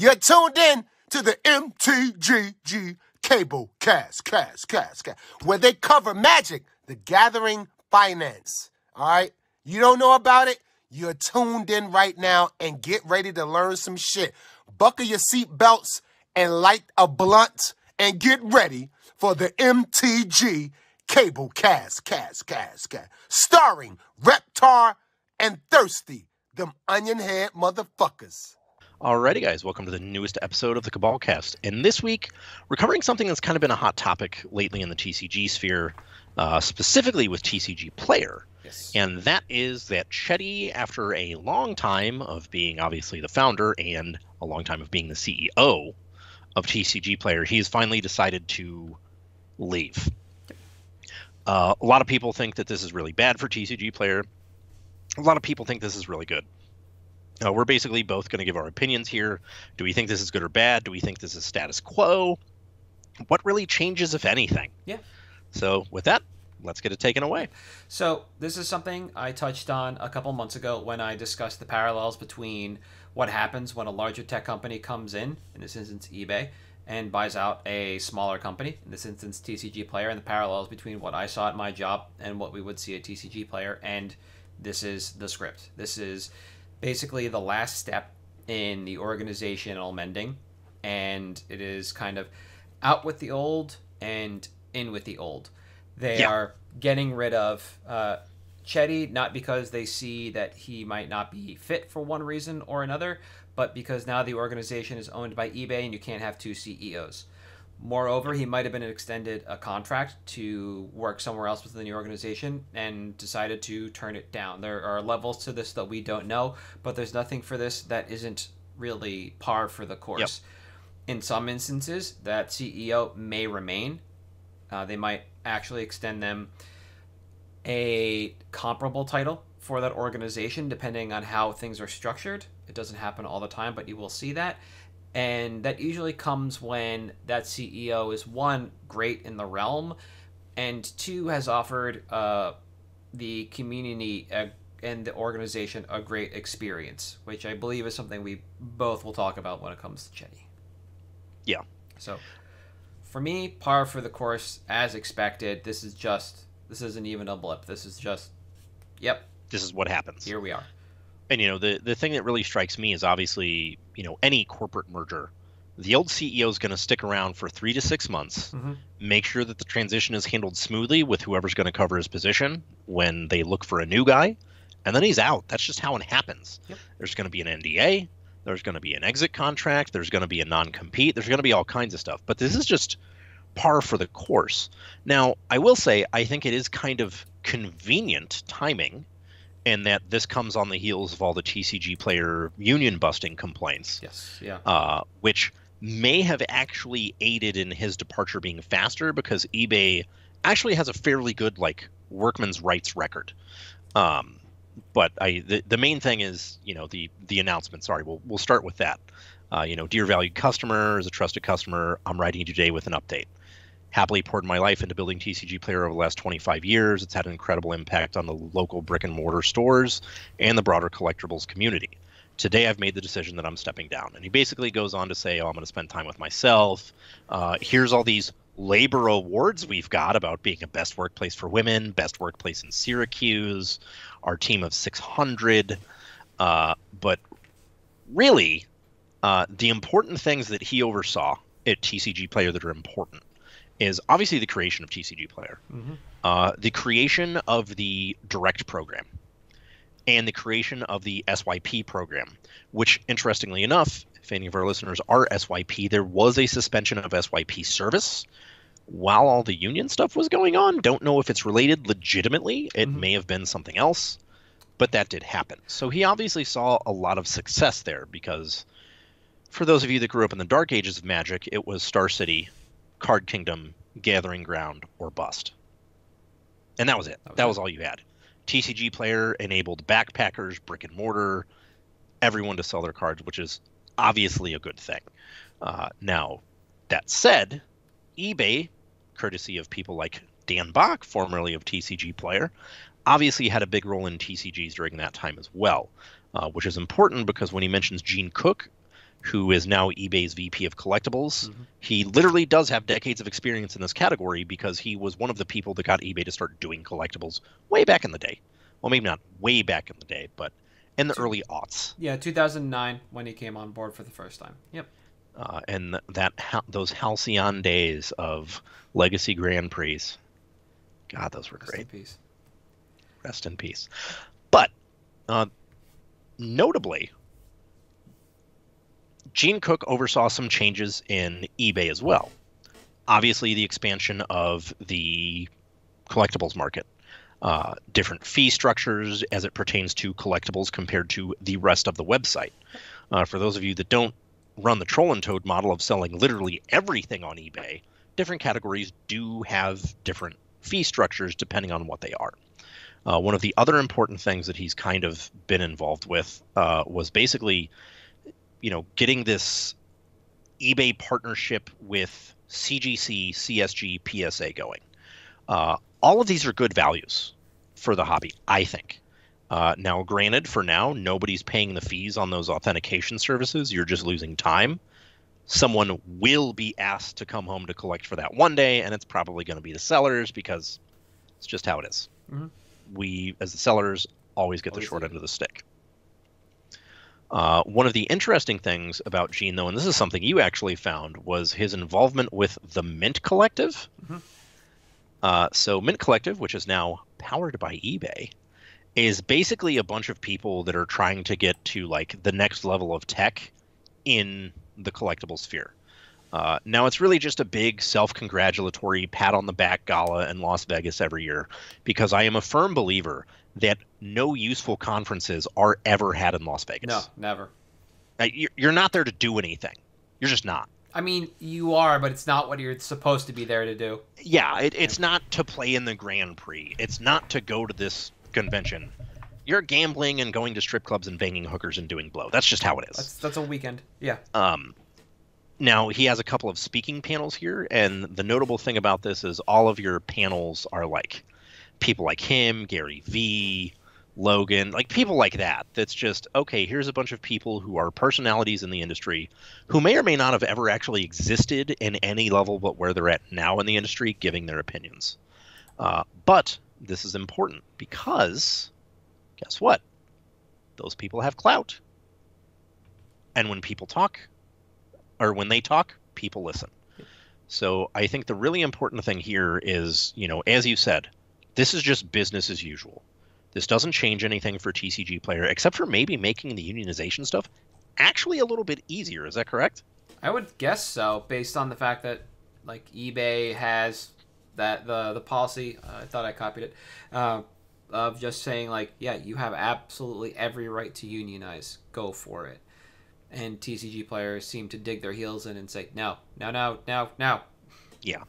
You're tuned in to the MtG Cable cast, where they cover Magic, the Gathering Finance. All right? You don't know about it? You're tuned in right now and get ready to learn some shit. Buckle your seatbelts and light a blunt and get ready for the MtG Cable cast. Starring Reptar and Thirsty, them onion head motherfuckers. Alrighty, guys, welcome to the newest episode of the Cabal Cast. And this week, we're covering something that's kind of been a hot topic lately in the TCG sphere, specifically with TCGPlayer. Yes. And that is that Chedy, after a long time of being obviously the founder and a long time of being the CEO of TCGPlayer, he's finally decided to leave. A lot of people think that this is really bad for TCGPlayer. A lot of people think this is really good. We're basically both going to give our opinions here. Do we think this is good or bad? Do we think this is status quo? What really changes, if anything? Yeah. So with that, let's get it taken away. So this is something I touched on a couple months ago when I discussed the parallels between what happens when a larger tech company comes in this instance eBay, and buys out a smaller company, in this instance TCGPlayer, and the parallels between what I saw at my job and what we would see at TCGPlayer. And this is the script. This is basically the last step in the organizational mending, and it is kind of out with the old and in with the old. They are getting rid of Chedy, not because they see that he might not be fit for one reason or another, but because now the organization is owned by eBay and you can't have two CEOs. Moreover, he might have been extended a contract to work somewhere else within the organization and decided to turn it down. There are levels to this that we don't know, but there's nothing for this that isn't really par for the course. Yep. In some instances, that CEO may remain. They might actually extend them a comparable title for that organization, depending on how things are structured. It doesn't happen all the time, but you will see that. And that usually comes when that CEO is, one, great in the realm, and two, has offered the community and the organization a great experience, which I believe is something we both will talk about when it comes to Chedy. Yeah. So, for me, par for the course, as expected. This isn't even a blip. This is just, yep. This is what happens. Here we are. And, the thing that really strikes me is obviously, any corporate merger, the old CEO is going to stick around for 3 to 6 months, make sure that the transition is handled smoothly with whoever's going to cover his position when they look for a new guy, and then he's out. That's just how it happens. Yep. There's going to be an NDA. There's going to be an exit contract. There's going to be a non-compete. There's going to be all kinds of stuff. But this is just par for the course. Now, I will say, I think it is kind of convenient timing, and that this comes on the heels of all the TCGPlayer union busting complaints. Yes, yeah. Which may have actually aided in his departure being faster, because eBay actually has a fairly good workman's rights record. But the main thing is the announcement. Sorry, we'll start with that. Dear valued customer, as a trusted customer, I'm writing you today with an update. Happily poured my life into building TCGPlayer over the last 25 years. It's had an incredible impact on the local brick and mortar stores and the broader collectibles community. Today, I've made the decision that I'm stepping down. And he basically goes on to say, I'm going to spend time with myself. Here's all these labor awards we've got about being a best workplace for women, best workplace in Syracuse, our team of 600. But really, the important things that he oversaw at TCGPlayer that are important is obviously the creation of TCGPlayer, the creation of the direct program, and the creation of the SYP program, which, interestingly enough, if any of our listeners are SYP, there was a suspension of SYP service while all the union stuff was going on. Don't know if it's related legitimately. It may have been something else, but that did happen. So he obviously saw a lot of success there, because for those of you that grew up in the dark ages of Magic, it was Star City, Card Kingdom, Gathering Ground, or bust. And that was it. That was all you had. TCGPlayer enabled backpackers, brick and mortar, everyone to sell their cards, which is obviously a good thing. Now, that said, eBay, courtesy of people like Dan Bach, formerly of TCGPlayer, obviously had a big role in TCGs during that time as well, which is important because when he mentions Gene Cook, who is now eBay's VP of Collectables. He literally does have decades of experience in this category because he was one of the people that got eBay to start doing collectibles way back in the day. Well, maybe not way back in the day, but in the early aughts. Yeah, 2009 when he came on board for the first time. Yep. And those halcyon days of Legacy Grand Prix. God, those were great. Rest in peace. Rest in peace. But notably, Gene Cook oversaw some changes in eBay as well. Obviously, the expansion of the collectibles market. Different fee structures as it pertains to collectibles compared to the rest of the website. For those of you that don't run the Troll and Toad model of selling literally everything on eBay, different categories do have different fee structures depending on what they are. One of the other important things that he's kind of been involved with was basically, getting this eBay partnership with CGC, CSG, PSA going. All of these are good values for the hobby, I think. Now, granted, for now, nobody's paying the fees on those authentication services. You're just losing time. Someone will be asked to come home to collect for that one day, and it's probably going to be the sellers because it's just how it is. We, as the sellers, always get the short end of the stick. One of the interesting things about Gene, though, and this is something you actually found, was his involvement with the Mint Collective. So Mint Collective, which is now powered by eBay, is basically a bunch of people that are trying to get to like the next level of tech in the collectible sphere. Now it's really just a big self-congratulatory pat on the back gala in Las Vegas every year, because I am a firm believer that no useful conferences are ever had in Las Vegas. No, never. You're not there to do anything. You're just not. I mean, you are, but it's not what you're supposed to be there to do. Yeah, it's not to play in the Grand Prix. It's not to go to this convention. You're gambling and going to strip clubs and banging hookers and doing blow. That's just how it is. That's a weekend. Yeah. Now, he has a couple of speaking panels here, and the notable thing about this is all of your panels are like people like him, Gary V, Logan, like people like that. That's just, okay, here's a bunch of people who are personalities in the industry who may or may not have ever actually existed in any level but where they're at now in the industry, giving their opinions. But this is important because guess what? Those people have clout. And when people talk, or when they talk, people listen. So I think the really important thing here is, as you said, this is just business as usual. This doesn't change anything for TCGPlayer, except for maybe making the unionization stuff actually a little bit easier. Is that correct? I would guess so, based on the fact that like eBay has that the policy. I thought I copied it of just saying like, yeah, you have absolutely every right to unionize. Go for it. And TCGPlayer seem to dig their heels in and say, no. Yeah.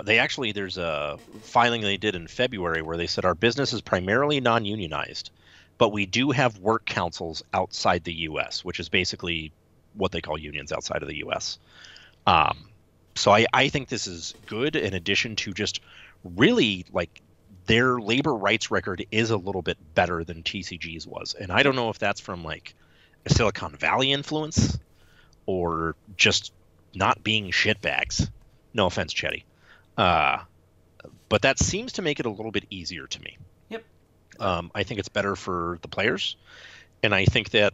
There's a filing they did in February where they said our business is primarily non-unionized, but we do have work councils outside the U.S., which is basically what they call unions outside of the U.S. So I think this is good in addition to just really like their labor rights record is a little bit better than TCG's was. And I don't know if that's from like a Silicon Valley influence or just not being shitbags. No offense, Chedy. But that seems to make it a little bit easier to me. Yep. I think it's better for the players. And I think that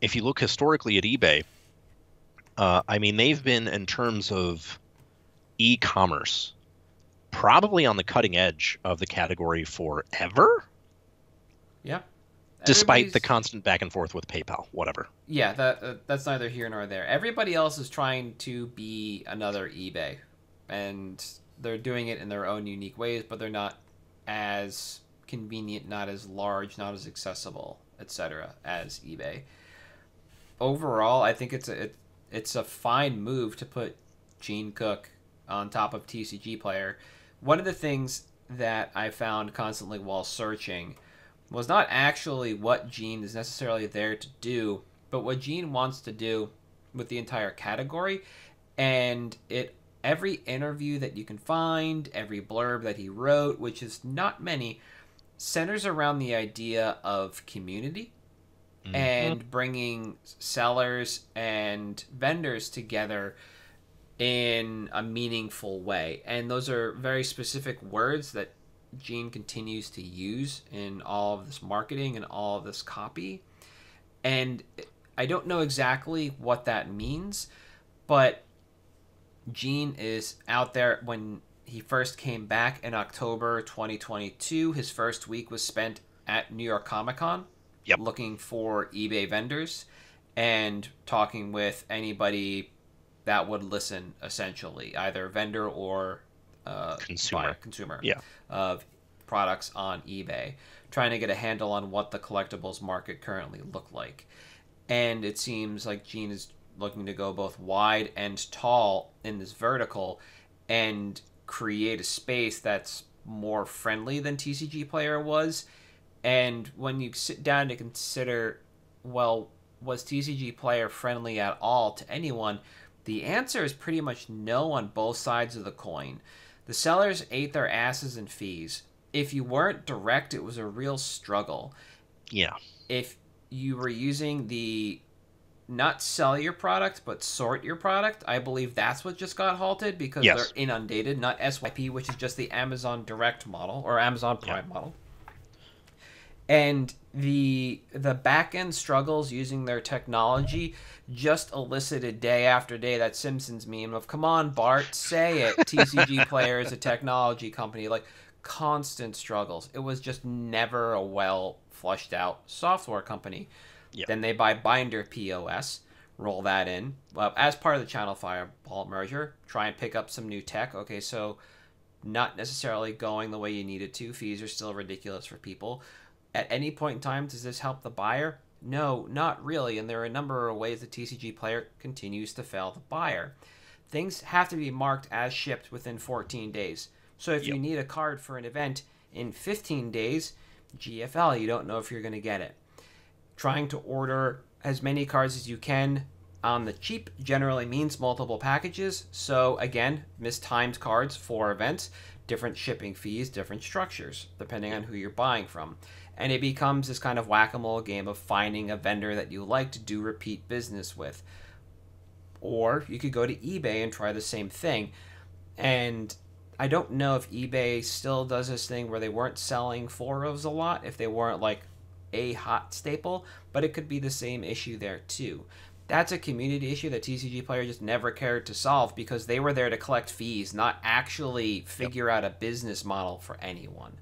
if you look historically at eBay, they've been, in terms of e-commerce, probably on the cutting edge of the category forever. Yeah. Despite the constant back and forth with PayPal, whatever. Yeah, that's neither here nor there. Everybody else is trying to be another eBay. And they're doing it in their own unique ways, but they're not as convenient, not as large, not as accessible, etc. as eBay. Overall, I think it's a fine move to put Gene Cook on top of TCGPlayer. One of the things that I found constantly while searching was not actually what Gene is necessarily there to do, but what Gene wants to do with the entire category. And every interview that you can find, every blurb that he wrote, which is not many, centers around the idea of community and bringing sellers and vendors together in a meaningful way. And those are very specific words that Gene continues to use in all of this marketing and all of this copy. And I don't know exactly what that means, but Gene is out there. When he first came back in October 2022, his first week was spent at New York Comic Con, looking for eBay vendors and talking with anybody that would listen, essentially, either vendor or consumer of products on eBay, trying to get a handle on what the collectibles market currently look like. And it seems like Gene is looking to go both wide and tall in this vertical and create a space that's more friendly than TCGPlayer was. And when you sit down to consider, well, was TCGPlayer friendly at all to anyone? The answer is pretty much no on both sides of the coin. The sellers ate their asses in fees. If you weren't direct, it was a real struggle. Yeah. If you were using the not sell your product, but sort your product, I believe that's what just got halted because they're inundated, not SYP, which is just the Amazon Direct model or Amazon Prime model. And the back-end struggles using their technology just elicited day after day that Simpsons meme of, come on, Bart, say it. TCGPlayer is a technology company. Like, constant struggles. It was just never a well-flushed-out software company. Yep. Then they buy Binder POS, roll that in. As part of the Channel Fireball merger, try and pick up some new tech. Okay, so not necessarily going the way you need it to. Fees are still ridiculous for people. At any point in time, does this help the buyer? No, not really, and there are a number of ways the TCGPlayer continues to fail the buyer. Things have to be marked as shipped within 14 days. So if you need a card for an event in 15 days, GFL, you don't know if you're going to get it. Trying to order as many cards as you can on the cheap generally means multiple packages. So again, mistimed cards for events, different shipping fees, different structures, depending on who you're buying from. And it becomes this kind of whack-a-mole game of finding a vendor that you like to do repeat business with. Or you could go to eBay and try the same thing. And I don't know if eBay still does this thing where they weren't selling foros a lot, if they weren't like a hot staple, but it could be the same issue there too. That's a community issue that TCGPlayer just never cared to solve because they were there to collect fees, not actually figure out a business model for anyone.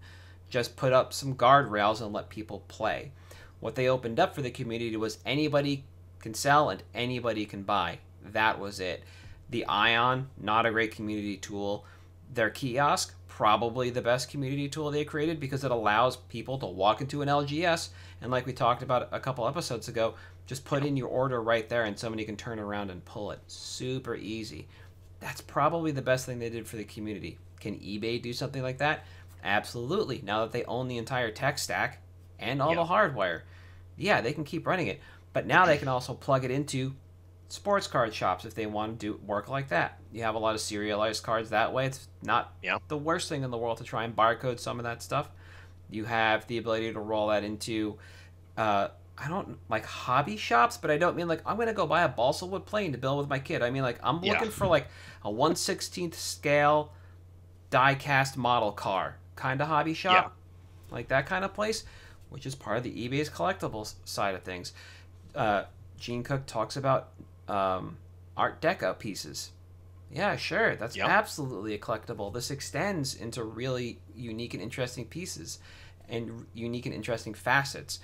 Just put up some guardrails and let people play. What they opened up for the community was anybody can sell and anybody can buy. That was it. The Ion, not a great community tool. Their kiosk, probably the best community tool they created because it allows people to walk into an LGS and, like we talked about a couple episodes ago, just put in your order right there and somebody can turn around and pull it. Super easy. That's probably the best thing they did for the community. Can eBay do something like that? Absolutely. Now that they own the entire tech stack and all the hardware, yeah, they can keep running it. But now they can also plug it into sports card shops if they want to do work like that. You have a lot of serialized cards that way. It's not the worst thing in the world to try and barcode some of that stuff. You have the ability to roll that into, I don't like hobby shops, but I don't mean like I'm going to go buy a balsa wood plane to build with my kid. I mean like I'm looking for like a 1/16 scale die-cast model car kind of hobby shop, like that kind of place, which is part of the eBay's collectibles side of things. Gene Cook talks about Art Deco pieces. Yeah, sure, that's absolutely a collectible. This extends into really unique and interesting pieces and unique and interesting facets.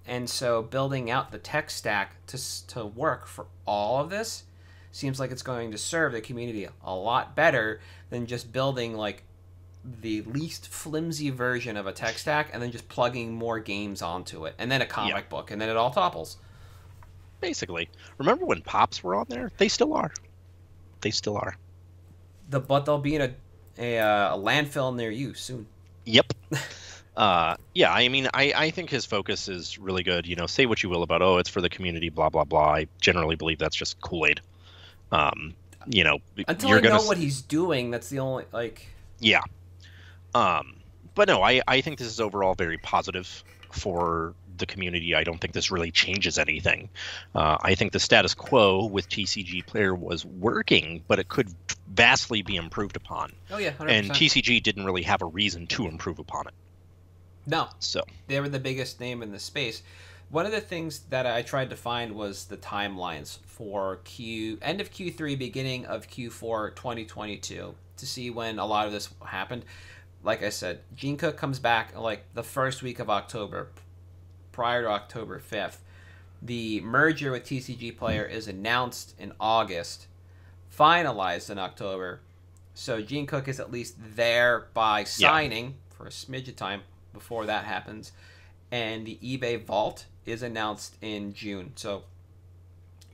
And so building out the tech stack to work for all of this seems like it's going to serve the community a lot better than just building like the least flimsy version of a tech stack and then just plugging more games onto it and then a comic book and then it all topples. Basically. Remember when Pops were on there? They still are. They still are. But they'll be in a landfill near you soon. Yep. Yeah, I mean, I think his focus is really good. You know, say what you will about, it's for the community, blah, blah, blah. I generally believe that's just Kool-Aid. You know, until I know what he's doing, that's the only, like... Yeah. But no, I think this is overall very positive for the community, I don't think this really changes anything. I think the status quo with TCG Player was working, but it could vastly be improved upon. Oh yeah, 100%. And TCG didn't really have a reason to improve upon it. No. So they were the biggest name in the space. One of the things that I tried to find was the timelines for end of Q3, beginning of Q4 2022 to see when a lot of this happened. Like I said, Gene Cook comes back like the first week of October, prior to October 5th. The merger with TCG Player is announced in August, finalized in October. So Gene Cook is at least there by signing for a smidge of time before that happens. And the eBay vault is announced in June. So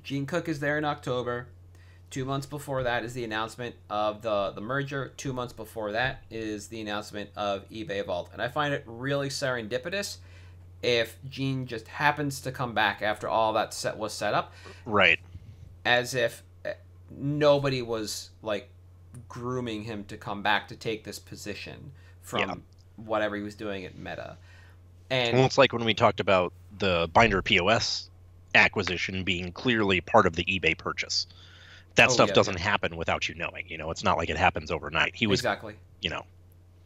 Gene Cook is there in October. 2 months before that is the announcement of the merger. 2 months before that is the announcement of eBay Vault. And I find it really serendipitous if Gene just happens to come back after all that was set up. Right. As if nobody was like grooming him to come back to take this position from whatever he was doing at Meta. And well, it's like when we talked about the Binder POS acquisition being clearly part of the eBay purchase. That stuff doesn't happen without you knowing. You know, it's not like it happens overnight. He was exactly. You know.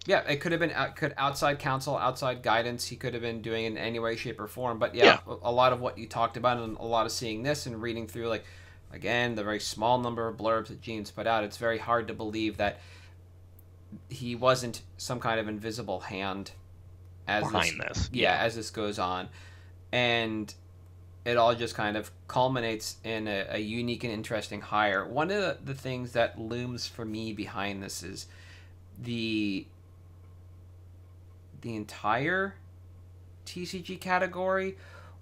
Yeah, it could have been outside counsel, outside guidance. He could have been doing in any way, shape, or form. But a lot of what you talked about, and a lot of seeing this and reading through, like again, the very small number of blurbs that Gene's put out, it's very hard to believe that he wasn't some kind of invisible hand as behind this. As this goes on, and it all just kind of culminates in a unique and interesting hire. One of the things that looms for me behind this is the entire TCG category,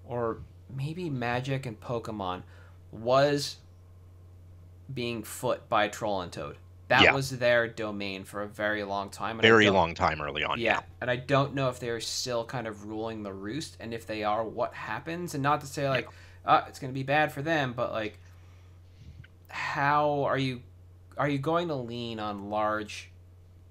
or maybe Magic and Pokemon, was being foot by Troll and Toad. That was their domain for a very long time. Very long time early on. Yeah, and I don't know if they're still kind of ruling the roost, and if they are, what happens. And not to say like, it's going to be bad for them, but like, how are you going to lean on large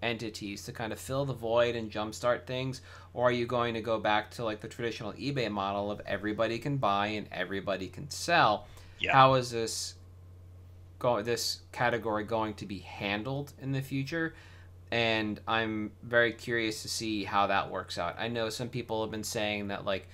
entities to kind of fill the void and jumpstart things, or are you going to go back to like the traditional eBay model of everybody can buy and everybody can sell? Yeah. How is this category going to be handled in the future? And I'm very curious to see how that works out. I know some people have been saying that like,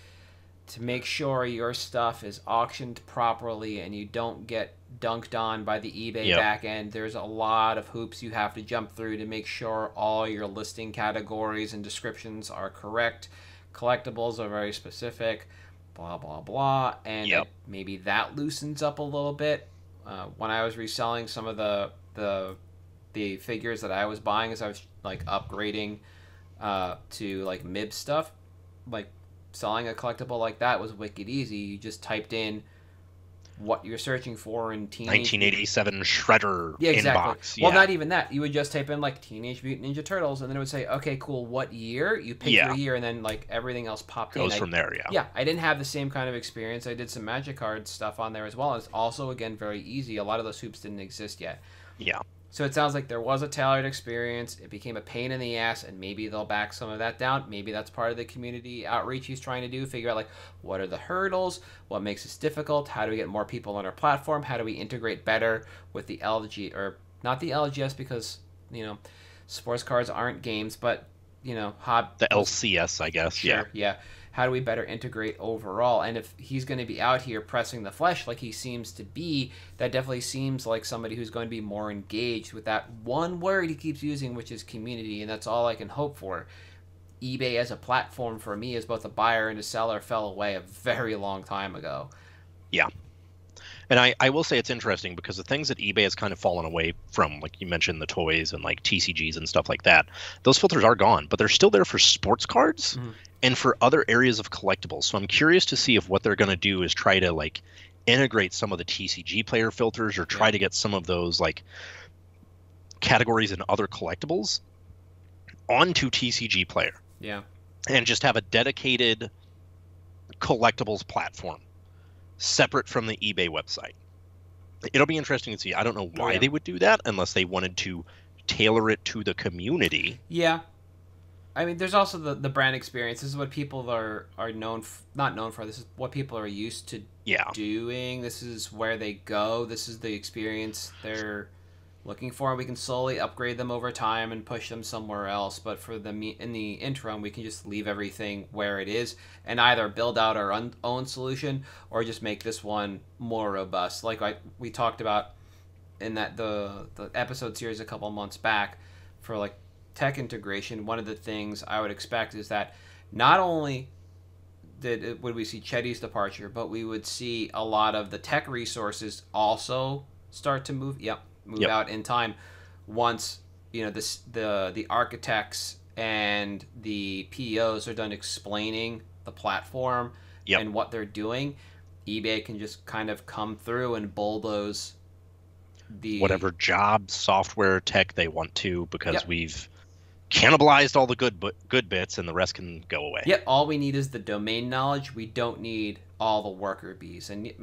to make sure your stuff is auctioned properly and you don't get dunked on by the eBay back end, there's a lot of hoops you have to jump through to make sure all your listing categories and descriptions are correct. Collectibles are very specific, blah, blah, blah. And maybe that loosens up a little bit. When I was reselling some of the figures that I was buying as I was like upgrading to like MIB stuff, like selling a collectible like that was wicked easy. You just typed in what you're searching for in Teenage 1987 Shredder inbox. Well, not even that. You would just type in like Teenage Mutant Ninja Turtles, and then it would say, okay, cool, what year? You pick your year, and then like everything else popped in. Goes from there, Yeah, I didn't have the same kind of experience. I did some Magic card stuff on there as well. It's also, again, very easy. A lot of those hoops didn't exist yet. Yeah. So it sounds like there was a tailored experience. It became a pain in the ass, and maybe they'll back some of that down. Maybe that's part of the community outreach he's trying to do. Figure out, like, what are the hurdles? What makes this difficult? How do we get more people on our platform? How do we integrate better with the LG, or not the LGS, because, you know, sports cards aren't games, but, you know, the LCS, I guess. Sure, yeah. How do we better integrate overall? And if he's going to be out here pressing the flesh like he seems to be, that definitely seems like somebody who's going to be more engaged with that one word he keeps using, which is community, and that's all I can hope for. eBay as a platform for me as both a buyer and a seller fell away a very long time ago. Yeah. And I will say it's interesting because the things that eBay has kind of fallen away from, like you mentioned, the toys and like TCGs and stuff like that, those filters are gone, but they're still there for sports cards and for other areas of collectibles. So I'm curious to see if what they're going to do is try to like integrate some of the TCG player filters, or try to get some of those like categories in other collectibles onto TCG Player. Yeah. And just have a dedicated collectibles platform separate from the eBay website. It'll be interesting to see. I don't know why they would do that unless they wanted to tailor it to the community. Yeah. I mean, there's also the brand experience. This is what people are not known for. This is what people are used to doing. This is where they go. This is the experience they're looking for. We can slowly upgrade them over time and push them somewhere else. But for in the interim, we can just leave everything where it is and either build out our own solution or just make this one more robust. Like we talked about in the episode series a couple months back for like tech integration. One of the things I would expect is that not only would we see Chedy's departure, but we would see a lot of the tech resources also start to move out in time once the architects and the POs are done explaining the platform and what they're doing. eBay can just kind of come through and bulldoze whatever job, software, tech they want to, because we've cannibalized all the good bits and the rest can go away. All we need is the domain knowledge. We don't need all the worker bees, and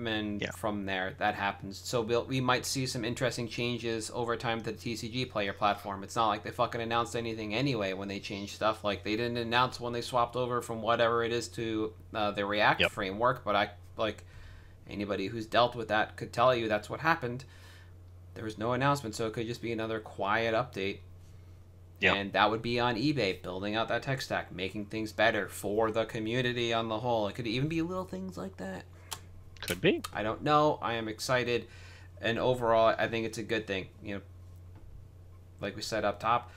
from there that happens. So we might see some interesting changes over time to the TCG player platform. It's not like they fucking announced anything anyway when they changed stuff. Like they didn't announce when they swapped over from whatever it is to the React framework, but anybody who's dealt with that could tell you that's what happened. There was no announcement, so it could just be another quiet update. And that would be on eBay, building out that tech stack, making things better for the community on the whole. It could even be little things like that. Could be. I don't know. I am excited. And overall, I think it's a good thing. Like we said up top,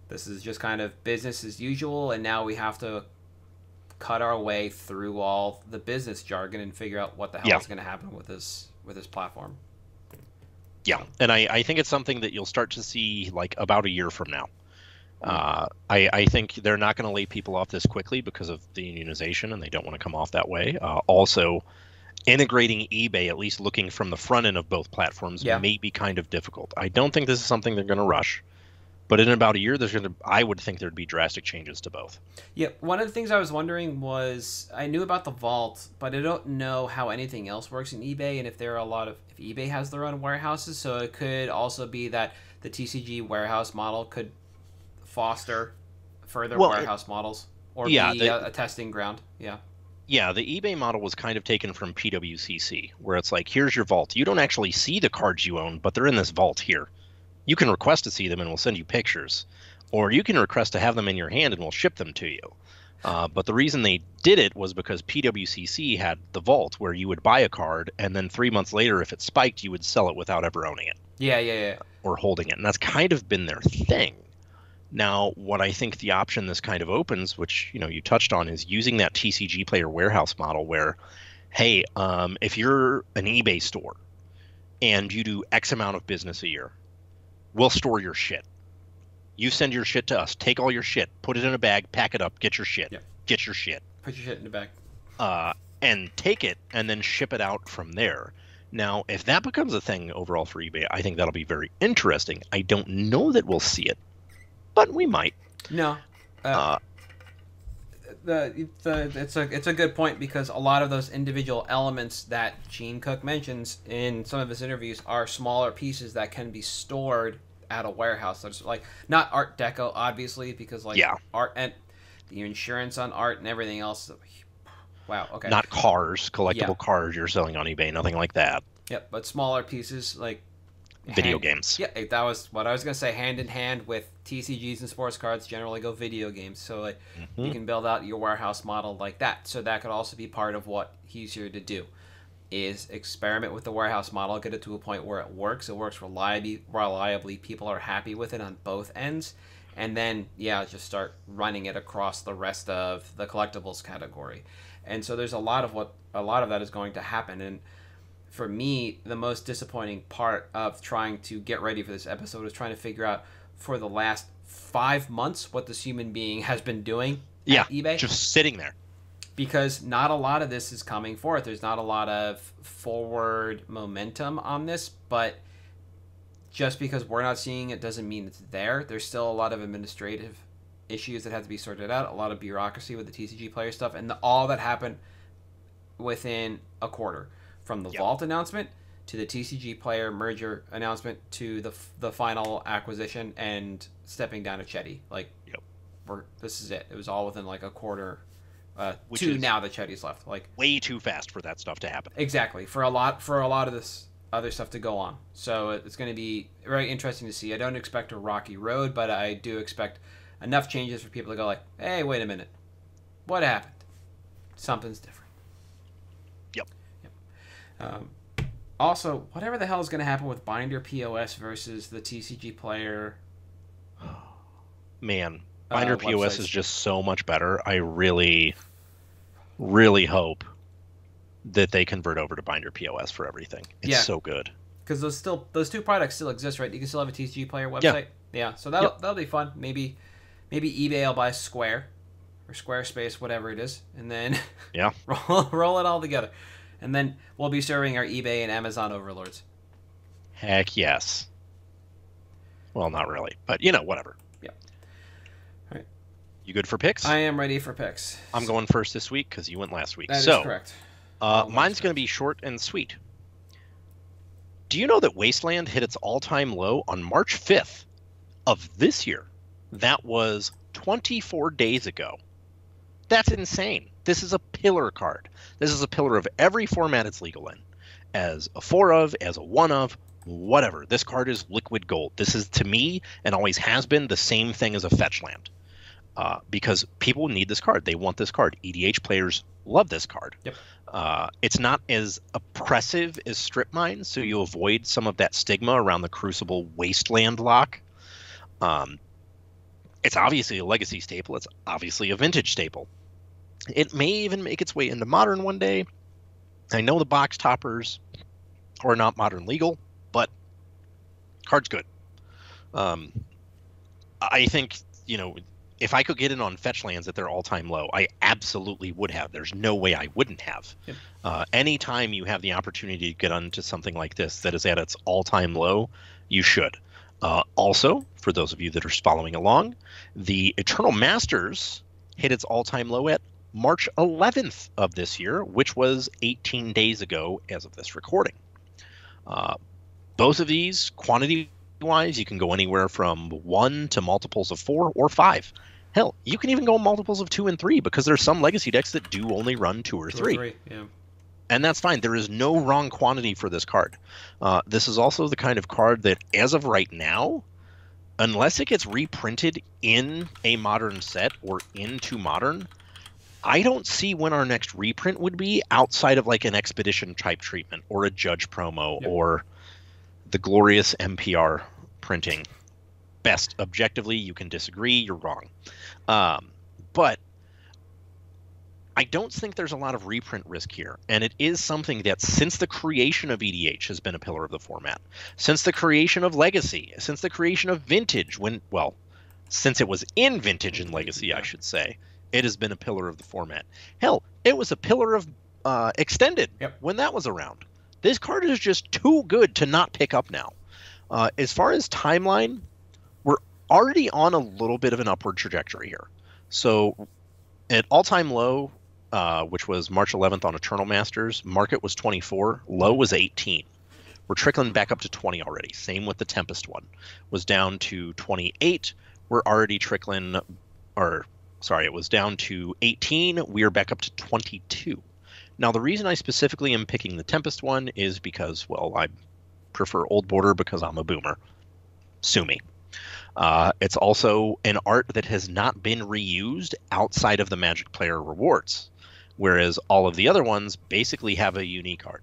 this is just kind of business as usual, and now we have to cut our way through all the business jargon and figure out what the hell is going to happen with this platform. Yeah, and I think it's something that you'll start to see like about a year from now. I think they're not going to lay people off this quickly because of the unionization, and they don't want to come off that way. Also, integrating eBay, at least looking from the front end of both platforms, may be kind of difficult. I don't think this is something they're going to rush, but in about a year, I would think there'd be drastic changes to both. Yeah, one of the things I was wondering was I knew about the vault, but I don't know how anything else works in eBay, and if eBay has their own warehouses, so it could also be that the TCG warehouse model could foster further warehouse models or be a testing ground. The eBay model was kind of taken from PWCC, where it's like, here's your vault. You don't actually see the cards you own, but they're in this vault here. You can request to see them and we'll send you pictures, or you can request to have them in your hand and we'll ship them to you. But the reason they did it was because PWCC had the vault where you would buy a card and then 3 months later, if it spiked, you would sell it without ever owning it. Or holding it. And that's kind of been their thing. Now, what I think the option this kind of opens, which you touched on, is using that TCG player warehouse model where, hey, if you're an eBay store and you do X amount of business a year, we'll store your shit. You send your shit to us, take all your shit, put it in a bag, pack it up, get your shit. Get your shit. Put your shit in the bag. And take it and then ship it out from there. Now, if that becomes a thing overall for eBay, I think that'll be very interesting. I don't know that we'll see it, but we might. No. It's a good point, because a lot of those individual elements that Gene Cook mentions in some of his interviews are smaller pieces that can be stored at a warehouse. So it's like not Art Deco, obviously, because art and the insurance on art and everything else. Wow. Okay. Not cars, collectible cars you're selling on eBay, nothing like that. Yep, but smaller pieces like video games. Yeah, that was what I was going to say. Hand in hand with TCGs and sports cards generally go video games. So like you can build out your warehouse model like that. So that could also be part of what he's here to do, is experiment with the warehouse model, get it to a point where it works reliably, people are happy with it on both ends, and then just start running it across the rest of the collectibles category. And so there's a lot of that is going to happen. And for me, the most disappointing part of trying to get ready for this episode is trying to figure out for the last 5 months what this human being has been doing at eBay. Just sitting there. Because not a lot of this is coming forth. There's not a lot of forward momentum on this, but just because we're not seeing it doesn't mean it's there. There's still a lot of administrative issues that have to be sorted out, a lot of bureaucracy with the TCG player stuff, and all that happened within a quarter. From the Vault announcement to the TCG player merger announcement to the final acquisition and stepping down of Chedy. this is it. It was all within like a quarter. Which to is now that Chedy's left, like way too fast for that stuff to happen. Exactly, for a lot of this other stuff to go on. So it's going to be very interesting to see. I don't expect a rocky road, but I do expect enough changes for people to go like, hey, wait a minute, what happened? Something's different. Yep. Also, whatever the hell is going to happen with Binder POS versus the TCG Player. Man, Binder POS websites. is just so much better. I really, really hope that they convert over to Binder POS for everything. It's so good. Because those two products still exist, right? You can still have a TCG Player website. Yeah. So that'll be fun. Maybe eBay will buy Square or Squarespace, whatever it is, and then roll it all together, and then we'll be serving our eBay and Amazon overlords. Heck yes. Well, not really, but whatever. Yeah. All right. You good for picks? I am ready for picks. I'm going first this week because you went last week. That is correct. Mine's going to be short and sweet. Do you know that Wasteland hit its all-time low on March 5th of this year? That was 24 days ago. That's insane. This is a pillar card. This is a pillar of every format it's legal in. As a 4 of, as a 1 of, whatever. This card is liquid gold. This is, to me, and always has been, the same thing as a fetch land. Because people need this card. They want this card. EDH players love this card. Yep. It's not as oppressive as Strip Mine, so you avoid some of that stigma around the Crucible Wasteland lock. It's obviously a legacy staple. It's obviously a vintage staple. It may even make its way into Modern one day. I know the box toppers are not Modern legal, but card's good. I think, if I could get in on fetch lands at their all-time low, I absolutely would have. There's no way I wouldn't have. Yep. Anytime you have the opportunity to get onto something like this that is at its all-time low, you should. Also, for those of you that are following along, the Eternal Masters hit its all-time low at March 11th of this year, which was 18 days ago as of this recording. Both of these, quantity-wise, you can go anywhere from 1 to multiples of 4 or 5. Hell, you can even go multiples of 2 and 3 because there's some legacy decks that do only run 2 or 3. Yeah. And that's fine. There is no wrong quantity for this card. This is also the kind of card that, as of right now, unless it gets reprinted in a Modern set or into Modern, I don't see when our next reprint would be outside of like an Expedition type treatment or a Judge promo or the glorious MPR printing. Best. Objectively, you can disagree. You're wrong. But I don't think there's a lot of reprint risk here. And it is something that since the creation of EDH has been a pillar of the format. Since the creation of Legacy, since the creation of Vintage, since it was in Vintage and Legacy, I should say, it has been a pillar of the format. Hell, it was a pillar of Extended when that was around. This card is just too good to not pick up now. As far as timeline, we're already on a little bit of an upward trajectory here. So at all-time low, which was March 11th on Eternal Masters, market was 24, low was 18. We're trickling back up to 20 already. Same with the Tempest one. Was down to 28. We're already trickling, it was down to 18. We are back up to 22. Now, the reason I specifically am picking the Tempest one is because, I prefer Old Border because I'm a boomer. Sue me. It's also an art that has not been reused outside of the Magic Player rewards, whereas all of the other ones basically have a unique art.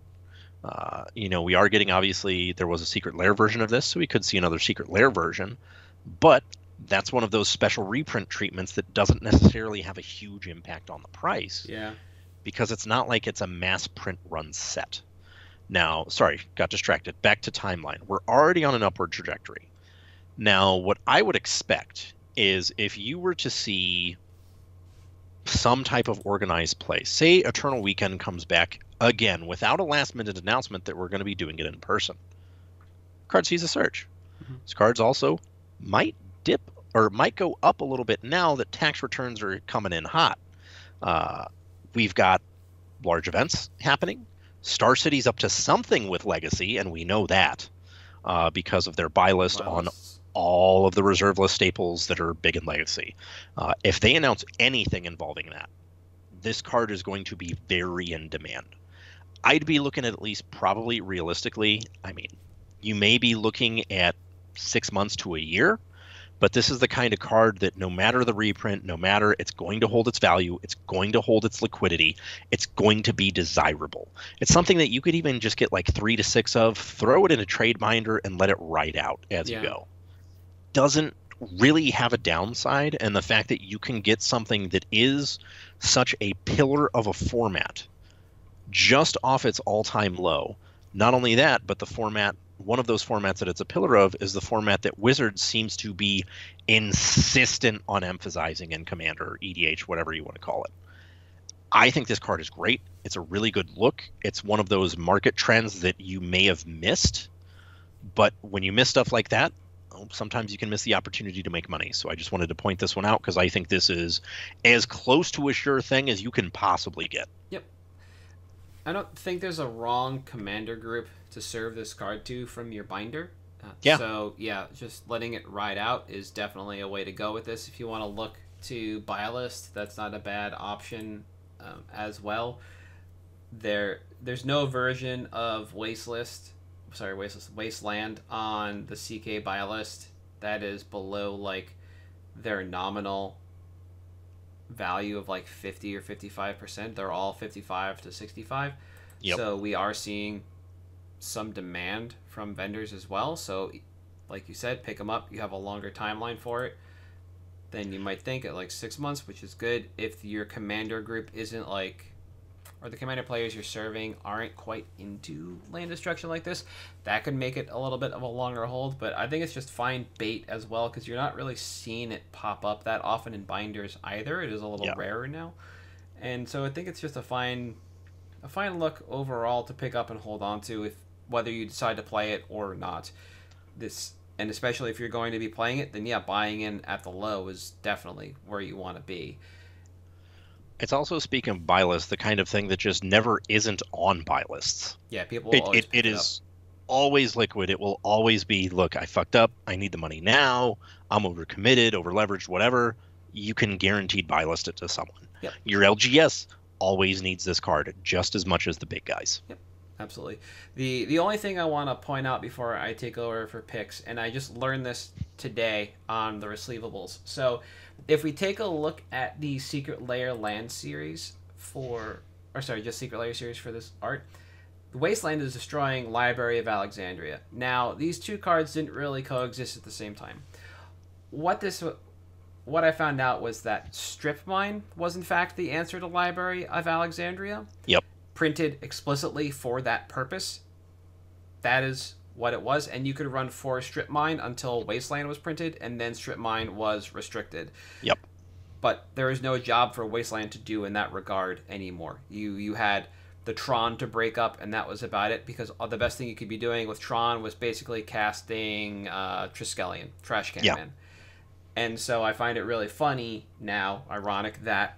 We are getting, obviously, there was a Secret Lair version of this, so we could see another Secret Lair version, but that's one of those special reprint treatments that doesn't necessarily have a huge impact on the price. Yeah. Because it's not like it's a mass print run set. Now, sorry, got distracted. Back to timeline. We're already on an upward trajectory. Now, what I would expect is if you were to see some type of organized play, say Eternal Weekend comes back again without a last-minute announcement that we're going to be doing it in person. Card sees a surge. Mm-hmm. This card's also might dip or might go up a little bit now that tax returns are coming in hot. We've got large events happening. Star City's up to something with Legacy, and we know that because of their buy list on all of the reserve list staples that are big in Legacy. If they announce anything involving that, this card is going to be very in demand. I'd be looking at least probably realistically, I mean, you may be looking at 6 months to a year, but this is the kind of card that no matter the reprint, no matter, it's going to hold its value, it's going to hold its liquidity, it's going to be desirable. It's something that you could even just get like 3 to 6 of, throw it in a trade binder, and let it ride out as you go. Doesn't really have a downside, and the fact that you can get something that is such a pillar of a format just off its all-time low. Not only that, but the format, one of those formats that it's a pillar of is the format that Wizards seems to be insistent on emphasizing in Commander, EDH, whatever you want to call it. I think this card is great. It's a really good look. It's one of those market trends that you may have missed, but when you miss stuff like that, sometimes you can miss the opportunity to make money. So I just wanted to point this one out because I think this is as close to a sure thing as you can possibly get. Yep. I don't think there's a wrong commander group to serve this card to from your binder. So, yeah, just letting it ride out is definitely a way to go with this. If you want to look to buy a list, that's not a bad option as well. There's no version of Wasteland on the CK buy list that is below like their nominal value of like 50 or 55%. They're all 55 to 65. Yep. So we are seeing some demand from vendors as well. So like you said, pick them up. You have a longer timeline for it than you might think at like 6 months, which is good. If your commander group isn't like, or the commander players you're serving aren't quite into land destruction like this, that could make it a little bit of a longer hold. But I think it's just fine bait as well, because you're not really seeing it pop up that often in binders either. It is a little rarer now. And so I think it's just a fine look overall to pick up and hold on to, if whether you decide to play it or not. And especially if you're going to be playing it, then yeah, buying in at the low is definitely where you want to be. It's also, speaking of buy lists, the kind of thing that just never isn't on buy lists. Yeah, people will always pick it is always liquid. It will always be, look, I fucked up. I need the money now. I'm overcommitted, overleveraged, whatever. You can guaranteed buy list it to someone. Yep. Your LGS always needs this card just as much as the big guys. Yep, absolutely. The only thing I want to point out before I take over for picks, and I just learned this today on the receivables. So if we take a look at the Secret Lair land series just Secret Lair series for this art, the Wasteland is destroying Library of Alexandria. Now, these two cards didn't really coexist at the same time. What I found out was that Strip Mine was in fact the answer to Library of Alexandria. Yep. Printed explicitly for that purpose. That is what it was, and you could run 4 Strip Mine until Wasteland was printed, and then Strip Mine was restricted. Yep. But there is no job for Wasteland to do in that regard anymore. You had the Tron to break up, and that was about it, because the best thing you could be doing with Tron was basically casting Triskelion, Trash Can Man. And so I find it really funny now, ironic, that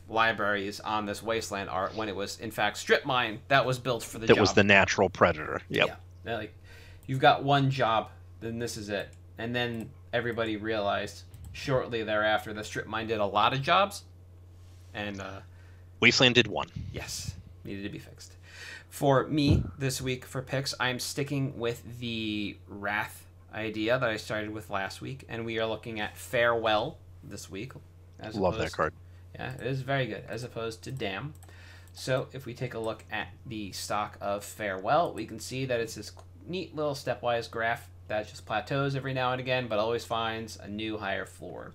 Library is on this Wasteland art when it was, in fact, Strip Mine that was built for the job. That was the natural predator. Yep. Yeah. Like, you've got one job, then this is it. And then everybody realized shortly thereafter that Strip Mine did a lot of jobs. And Wasteland did one. Yes. Needed to be fixed. For me, this week for picks, I'm sticking with the Wrath idea that I started with last week, and we are looking at Farewell this week. Love that card. Yeah, it is very good, as opposed to Damn. So if we take a look at the stock of Farewell, we can see that it's this neat little stepwise graph that just plateaus every now and again, but always finds a new higher floor.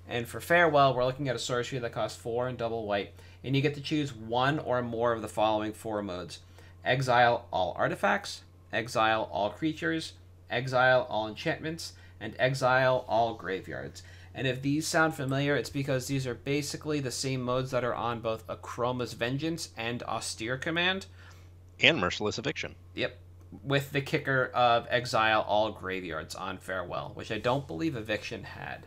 And for Farewell, we're looking at a sorcery that costs 4 and double white, and you get to choose one or more of the following 4 modes: exile all artifacts, exile all creatures, exile all enchantments, and exile all graveyards. And if these sound familiar, it's because these are basically the same modes that are on both Akroma's Vengeance and Austere Command. And Merciless Eviction. Yep. With the kicker of exile all graveyards on Farewell, which I don't believe Eviction had.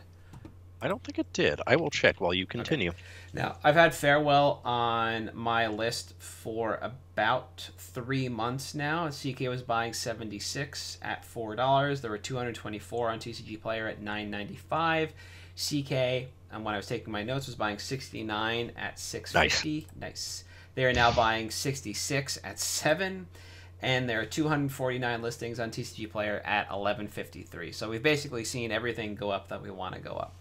I don't think it did. I will check while you continue. Okay. Now, I've had Farewell on my list for about 3 months now. CK was buying 76 at $4. There were 224 on TCG Player at $9.95. CK, and when I was taking my notes, was buying 69 at $6.50. Nice. They are now buying 66 at $7. And there are 249 listings on TCG Player at $11.53. So we've basically seen everything go up that we want to go up.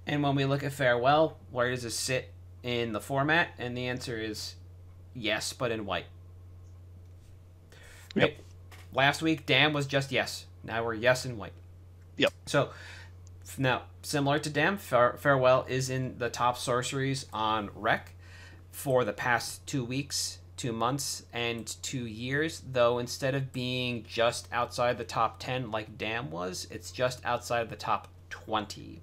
And when we look at Farewell, where does it sit in the format? And the answer is yes, but in white. Right? Yep. Last week, Dam was just yes. Now we're yes in white. Yep. So now, similar to Dam, Farewell is in the top sorceries on Rec for the past 2 weeks, 2 months, and 2 years, though instead of being just outside the top 10 like Dam was, it's just outside the top 20.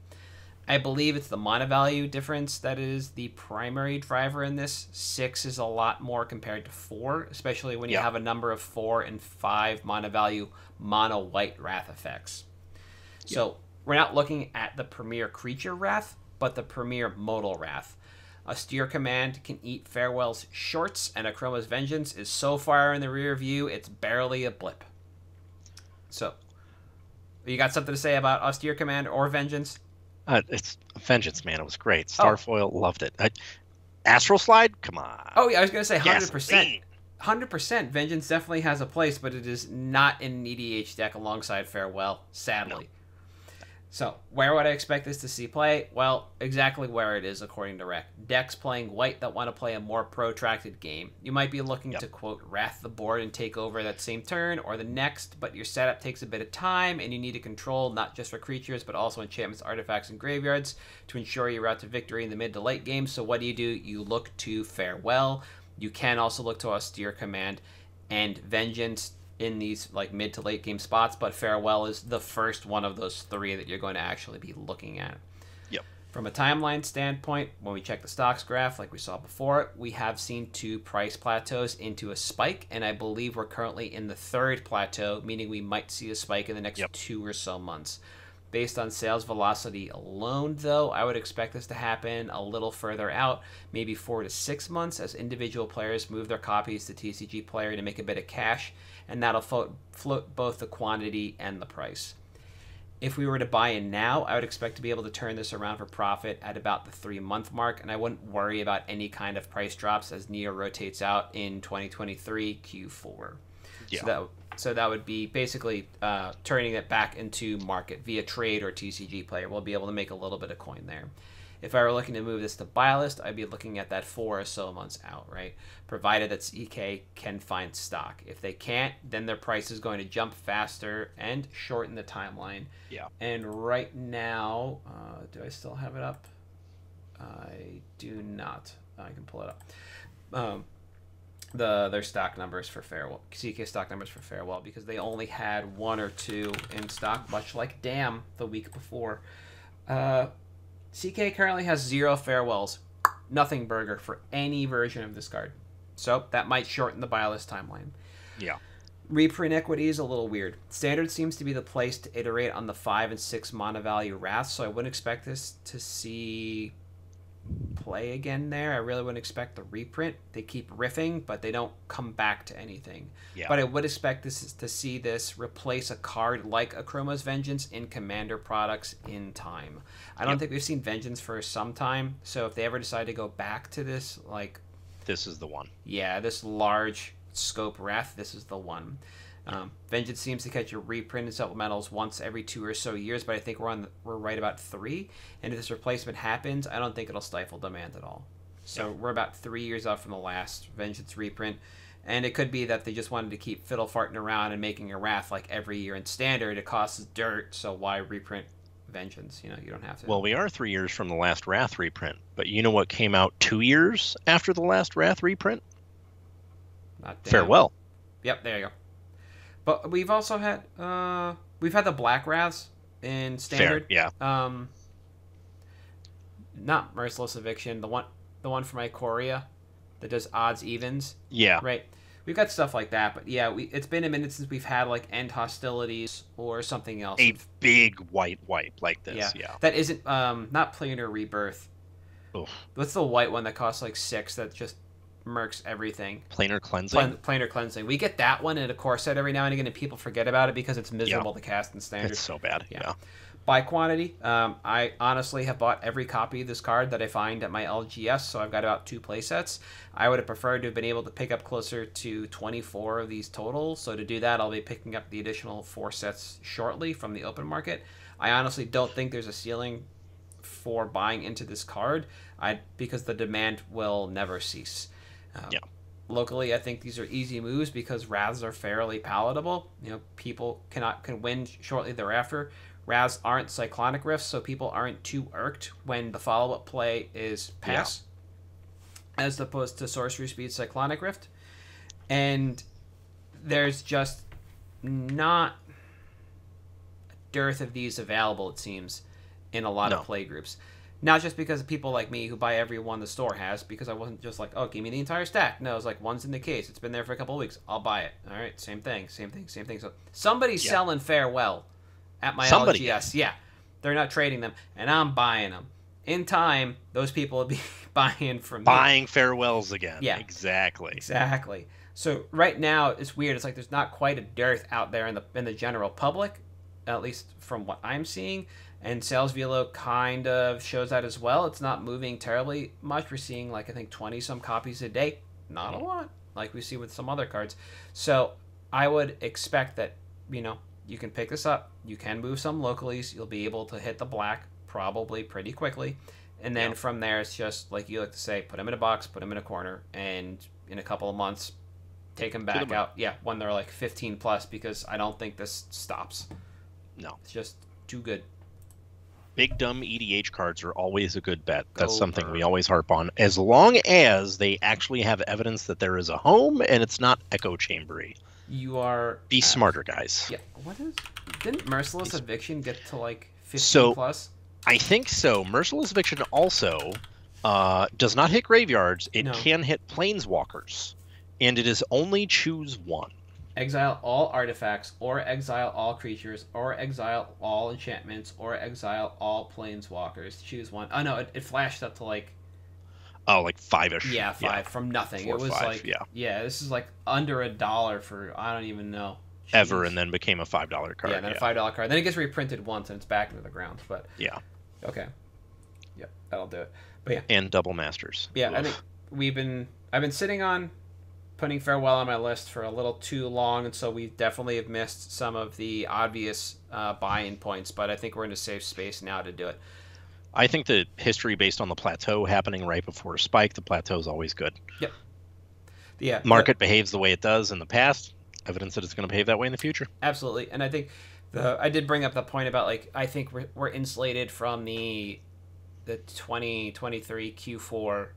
I believe it's the mana value difference that is the primary driver in this. 6 is a lot more compared to 4, especially when you have a number of 4 and 5 mana value mono white wrath effects. So we're not looking at the premier creature wrath, but the premier modal wrath. Austere Command can eat Farewell's shorts, and Akroma's Vengeance is so far in the rear view, it's barely a blip. So, you got something to say about Austere Command or Vengeance? It's Vengeance, man. It was great. Starfoil, loved it. Astral Slide? Come on. Oh, yeah, I was going to say 100%. Gasoline. 100%. Vengeance definitely has a place, but it is not in an EDH deck alongside Farewell, sadly. No. So, where would I expect this to see play? Well, exactly where it is, according to Rec. Decks playing white that want to play a more protracted game. You might be looking to, quote, wrath the board and take over that same turn or the next, but your setup takes a bit of time, and you need to control not just for creatures, but also enchantments, artifacts, and graveyards to ensure your route to victory in the mid to late game. So what do? You look to Farewell. You can also look to Austere Command and Vengeance in these like mid to late game spots, but Farewell is the first one of those 3 that you're going to actually be looking at. Yep. From a timeline standpoint, when we check the stocks graph like we saw before, we have seen 2 price plateaus into a spike, and I believe we're currently in the 3rd plateau, meaning we might see a spike in the next 2 or so months. Based on sales velocity alone, though, I would expect this to happen a little further out, maybe 4 to 6 months, as individual players move their copies to TCG Player to make a bit of cash, and that'll float both the quantity and the price. If we were to buy in now, I would expect to be able to turn this around for profit at about the 3-month mark, and I wouldn't worry about any kind of price drops as Neo rotates out in 2023 Q4. Yeah. So that would be basically turning it back into market via trade or TCG Player. We'll be able to make a little bit of coin there. If I were looking to move this to buy list, I'd be looking at that 4 or so months out, right? Provided that CK can find stock. If they can't, then their price is going to jump faster and shorten the timeline. Yeah. And right now, do I still have it up? I do not. I can pull it up. Their stock numbers for Farewell, CK stock numbers for Farewell, because they only had 1 or 2 in stock, much like Dam the week before. CK currently has 0 Farewells, nothing Burger for any version of this card. So that might shorten the buy list timeline. Yeah. Reprint equity is a little weird. Standard seems to be the place to iterate on the 5 and 6 mana value wraths, so I wouldn't expect this to see play again there. I really wouldn't expect the reprint. They keep riffing, but they don't come back to anything. Yeah. But I would expect to see this replace a card like Akroma's Vengeance in Commander products in time. I don't think we've seen Vengeance for some time, so if they ever decide to go back to this, like... This is the one. Yeah, this large scope wrath, this is the one. Vengeance seems to catch a reprint in supplementals once every 2 or so years, but I think we're right about 3. And if this replacement happens, I don't think it'll stifle demand at all. So we're about 3 years out from the last Vengeance reprint, and it could be that they just wanted to keep fiddle farting around and making a wrath like every year in Standard. It costs dirt, so why reprint Vengeance? You don't have to. Well, we are 3 years from the last Wrath reprint, but you know what came out 2 years after the last Wrath reprint? Not Dam. Farewell. Yep, there you go. But we've also had we've had the Black Wraths in Standard. Fair, yeah. Not Merciless Eviction, the one from Ikoria that does odds evens. Yeah. Right. we've got stuff like that. But yeah, it's been a minute since we've had like end hostilities or something else. A big white wipe like this. Yeah. That isn't not planar rebirth. Oof. What's the white one that costs like 6 that just murks everything? Planar cleansing. Planar cleansing. We get that one in a core set every now and again, and people forget about it because it's miserable to cast in standard. It's so bad. Yeah. By quantity, I honestly have bought every copy of this card that I find at my LGS, so I've got about 2 play sets. I would have preferred to have been able to pick up closer to 24 of these total, so to do that, I'll be picking up the additional 4 sets shortly from the open market. I honestly don't think there's a ceiling for buying into this card, because the demand will never cease. Locally, I think these are easy moves because Wraths are fairly palatable. People can win shortly thereafter. Wraths aren't Cyclonic Rifts, so people aren't too irked when the follow-up play is pass, as opposed to Sorcery Speed Cyclonic Rift. And there's just not a dearth of these available, it seems, in a lot of play groups. Not just because of people like me who buy every one the store has, because I wasn't just like, oh, give me the entire stack. No, it's like, one's in the case. It's been there for a couple of weeks. I'll buy it. All right, same thing. So somebody's selling Farewell at my LGS. Yeah, they're not trading them, and I'm buying them. In time, those people will be buying from me. Buying Farewells again. Yeah, exactly. So right now, it's weird. It's like there's not quite a dearth out there in the general public, at least from what I'm seeing. And Sales Velo kind of shows that as well. It's not moving terribly much. We're seeing like I think 20-some copies a day. Not a lot, like we see with some other cards. So I would expect that you can pick this up. You can move some localies. You'll be able to hit the black probably pretty quickly. And then from there, it's just like you like to say, put them in a box, put them in a corner, and in a couple of months, take them back out. Yeah, when they're like 15 plus, because I don't think this stops. No. It's just too good. Big dumb EDH cards are always a good bet. That's something we always harp on, as long as they actually have evidence that there is a home and it's not echo chambery. Be smarter, guys. Yeah. Didn't Merciless Eviction get to like 15 plus? I think so. Merciless Eviction also does not hit graveyards. It can hit planeswalkers, and it is only choose one. Exile all artifacts, or exile all creatures, or exile all enchantments, or exile all planeswalkers. Choose one. Oh no, it flashed up to like... Oh, like 5-ish. Yeah, 5 from nothing. 4 it was 5, like... Yeah, this is like under $1 for, I don't even know. Jeez. Ever, and then became a $5 card. Yeah, then a $5 card. Then it gets reprinted once, and it's back into the ground. But yeah. Okay. Yeah, that'll do it. But yeah. And Double Masters. Yeah, I think I've been sitting on putting Farewell on my list for a little too long, and so we definitely have missed some of the obvious buy-in points, but I think we're in a safe space now to do it. I think the history based on the plateau happening right before a spike, the plateau is always good. Yep. Yeah. Market behaves the way it does in the past, evidence that it's going to behave that way in the future. Absolutely. And I think I did bring up the point about, like, I think we're insulated from the 2023 Q4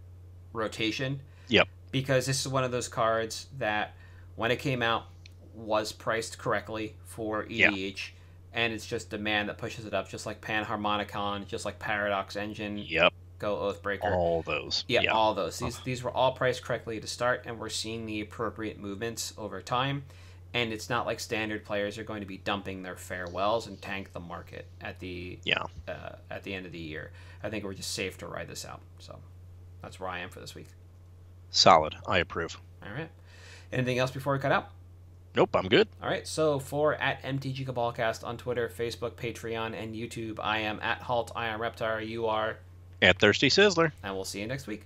rotation. Yep. Because this is one of those cards that, when it came out, was priced correctly for EDH, and it's just demand that pushes it up, just like Panharmonicon, just like Paradox Engine. Yep. Go Oathbreaker. All those. Yeah, all those. These were all priced correctly to start, and we're seeing the appropriate movements over time. And it's not like standard players are going to be dumping their farewells and tank the market at the end of the year. I think we're just safe to ride this out. So that's where I am for this week. Solid. I approve. All right. Anything else before we cut out? Nope, I'm good. All right. So for at MtG Cabalcast on Twitter, Facebook, Patreon, and YouTube, I am at Halt. I am Reptar. You are at Thirsty Sizzler. And we'll see you next week.